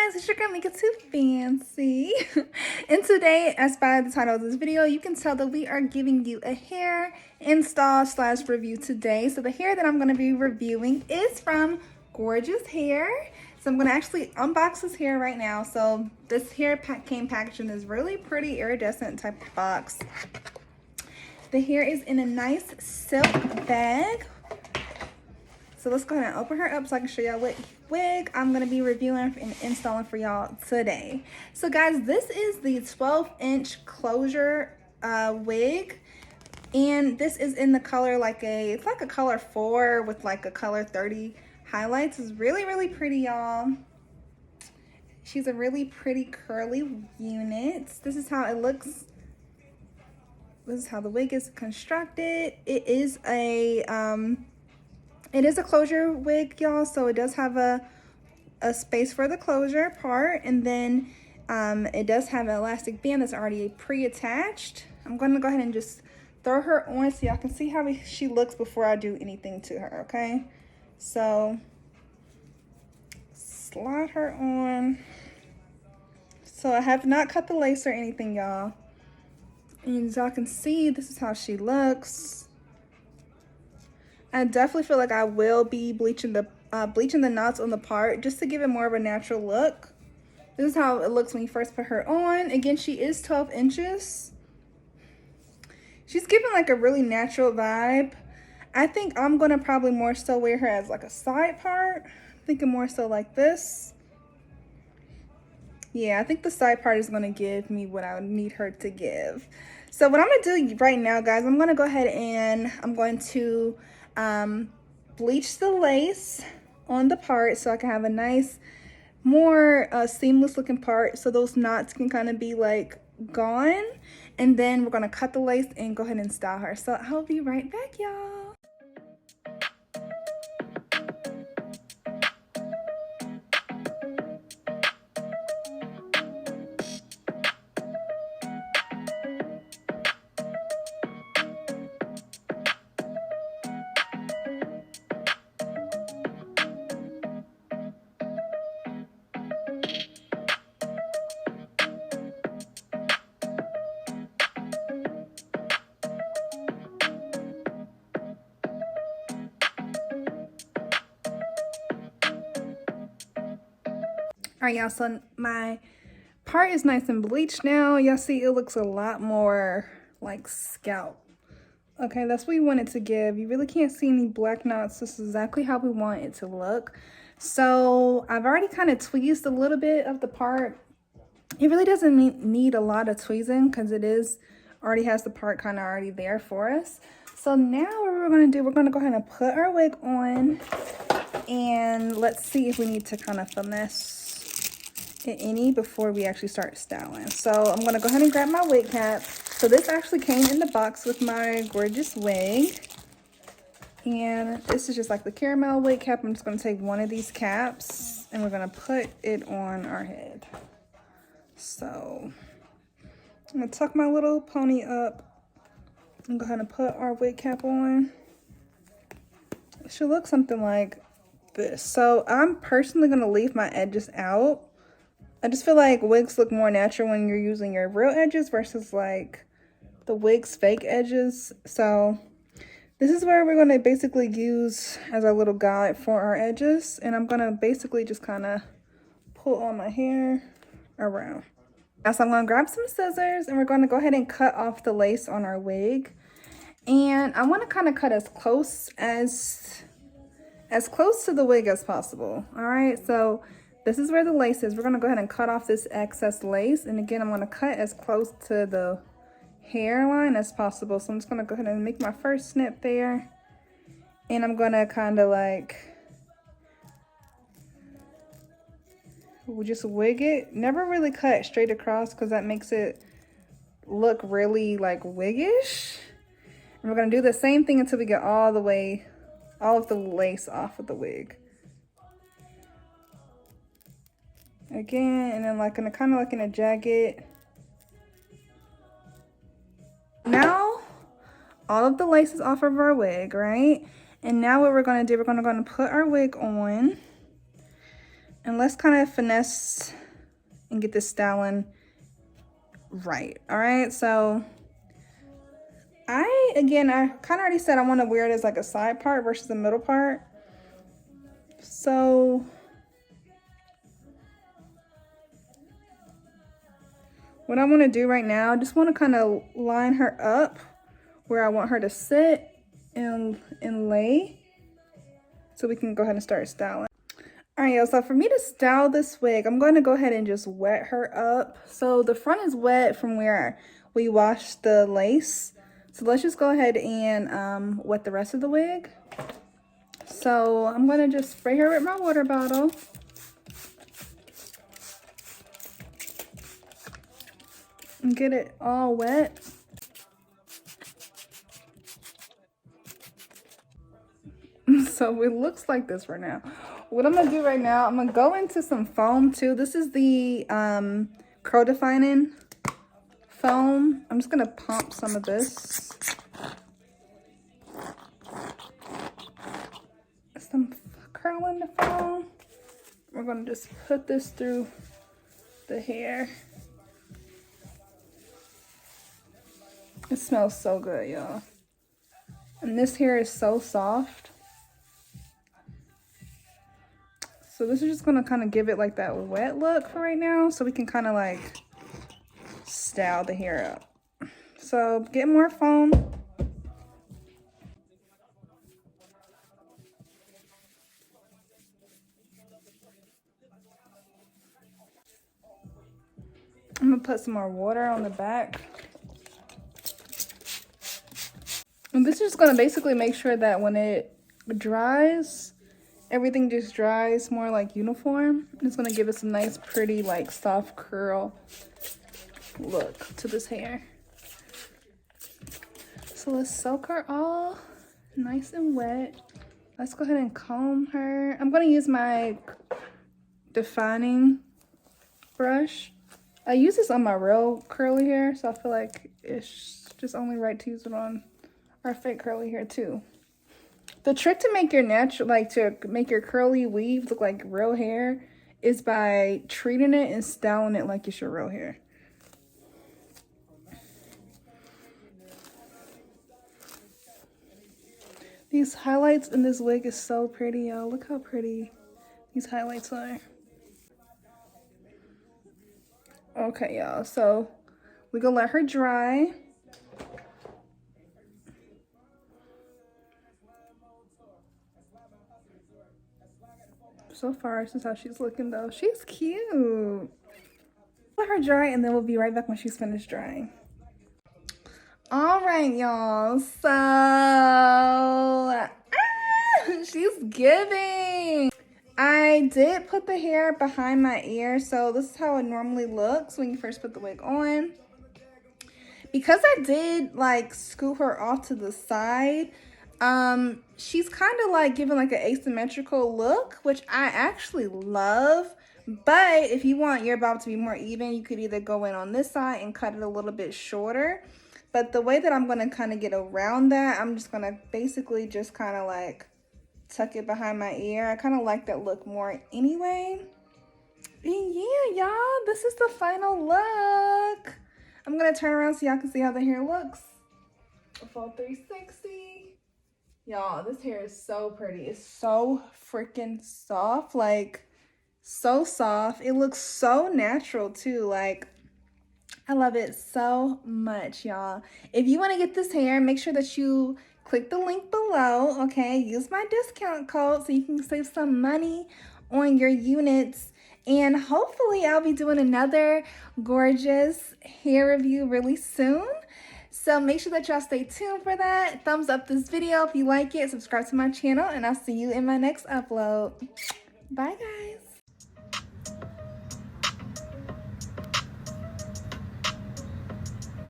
guys, it's your girl Mika Too Fancy. And today, as by the title of this video, you can tell that we are giving you a hair install / review today. So the hair that I'm going to be reviewing is from Gorgeous Hair. So I'm going to actually unbox this hair right now. So this hair came packaged in this really pretty iridescent type of box. The hair is in a nice silk bag. So let's go ahead and open her up so I can show y'all what wig I'm going to be reviewing and installing for y'all today. So guys, this is the 12-inch closure wig. And this is in the color it's like a color 4 with like a color 30 highlights. It's really, really pretty, y'all. She's a really pretty curly unit. This is how it looks. This is how the wig is constructed. It is a closure wig, y'all, so it does have a space for the closure part, and then it does have an elastic band that's already pre-attached. I'm going to go ahead and just throw her on so y'all can see how she looks before I do anything to her, okay? So slide her on. So I have not cut the lace or anything, y'all. And as y'all can see, this is how she looks. I definitely feel like I will be bleaching the knots on the part just to give it more of a natural look. This is how it looks when you first put her on. Again, she is 12 inches. She's giving like a really natural vibe. I think I'm gonna probably more so wear her as like a side part. Thinking more so like this. Yeah, I think the side part is gonna give me what I would need her to give. So what I'm gonna do right now, guys, I'm gonna go ahead and I'm going to bleach the lace on the part so I can have a nice, more seamless looking part, so those knots can kind of be like gone. And then we're gonna cut the lace and go ahead and style her. So I'll be right back, y'all. All right, y'all, so my part is nice and bleached now. Y'all see it looks a lot more like scalp. Okay, that's what we want it to give. You really can't see any black knots. This is exactly how we want it to look. So I've already kind of tweezed a little bit of the part. It really doesn't need a lot of tweezing because it already has the part kind of already there for us. So now what we're going to do, we're going to go ahead and put our wig on. And let's see if we need to kind of finesse any before we actually start styling. So I'm going to go ahead and grab my wig cap. So this actually came in the box with my gorgeous wig. And this is just like the caramel wig cap. I'm just going to take one of these caps and we're going to put it on our head. So I'm going to tuck my little pony up and go ahead and put our wig cap on. It should look something like this. So I'm personally going to leave my edges out. I just feel like wigs look more natural when you're using your real edges versus like the wig's fake edges. So this is where we're going to basically use as our little guide for our edges. And I'm going to basically just kind of pull all my hair around. Now, so I'm going to grab some scissors and we're going to go ahead and cut off the lace on our wig. And I want to kind of cut as close to the wig as possible. All right, so this is where the lace is. We're going to go ahead and cut off this excess lace. And again, I'm going to cut as close to the hairline as possible. So I'm just going to go ahead and make my first snip there. And I'm going to kind of like just wig it. Never really cut straight across because that makes it look really like wiggish. And we're going to do the same thing until we get all of the lace off of the wig. Again, and then like kind of like in a jagged. Now, all of the lace is off of our wig, right? And now what we're going to do, we're going to put our wig on. And let's kind of finesse and get this styling right. All right, so I kind of already said I want to wear it as like a side part versus the middle part. So what I want to do right now, I just want to kind of line her up where I want her to sit and lay, so we can go ahead and start styling. All right, y'all, so for me to style this wig, I'm going to go ahead and just wet her up. So the front is wet from where we washed the lace. So let's just go ahead and wet the rest of the wig. So I'm going to just spray her with my water bottle. And get it all wet. So it looks like this right now. What I'm gonna do right now, I'm gonna go into some foam too. This is the curl defining foam. I'm just gonna pump some of this. Some curl in the foam. We're gonna just put this through the hair. It smells so good, y'all. And this hair is so soft. So this is just gonna kind of give it like that wet look for right now, so we can kind of like style the hair up. So get more foam. I'm gonna put some more water on the back. And this is gonna basically make sure that when it dries, everything just dries more like uniform. It's gonna give us a nice, pretty, like soft curl look to this hair. So let's soak her all nice and wet. Let's go ahead and comb her. I'm gonna use my defining brush. I use this on my real curly hair, so I feel like it's just only right to use it on our fake curly hair too. The trick to make your natural, like to make your curly weave look like real hair, is by treating it and styling it like it's your real hair. These highlights in this wig is so pretty, y'all. Look how pretty these highlights are. Okay, y'all, so we're gonna let her dry. So far, this is how she's looking though. She's cute. Let her dry and then we'll be right back when she's finished drying. All right, y'all, so she's giving. I did put the hair behind my ear, so this is how it normally looks when you first put the wig on. Because I did like scoot her off to the side, she's kind of like giving like an asymmetrical look, which I actually love. But if you want your bob to be more even, you could either go in on this side and cut it a little bit shorter. But the way that I'm going to kind of get around that, I'm just going to basically just kind of like tuck it behind my ear. I kind of like that look more anyway. And yeah, y'all, this is the final look. I'm going to turn around so y'all can see how the hair looks. A full 360. Y'all, this hair is so pretty. It's so freaking soft. Like, so soft. It looks so natural too. Like, I love it so much, y'all. If you want to get this hair, make sure that you click the link below, okay? Use my discount code so you can save some money on your units. And hopefully I'll be doing another gorgeous hair review really soon. So make sure that y'all stay tuned for that. Thumbs up this video if you like it. Subscribe to my channel, and I'll see you in my next upload. Bye, guys.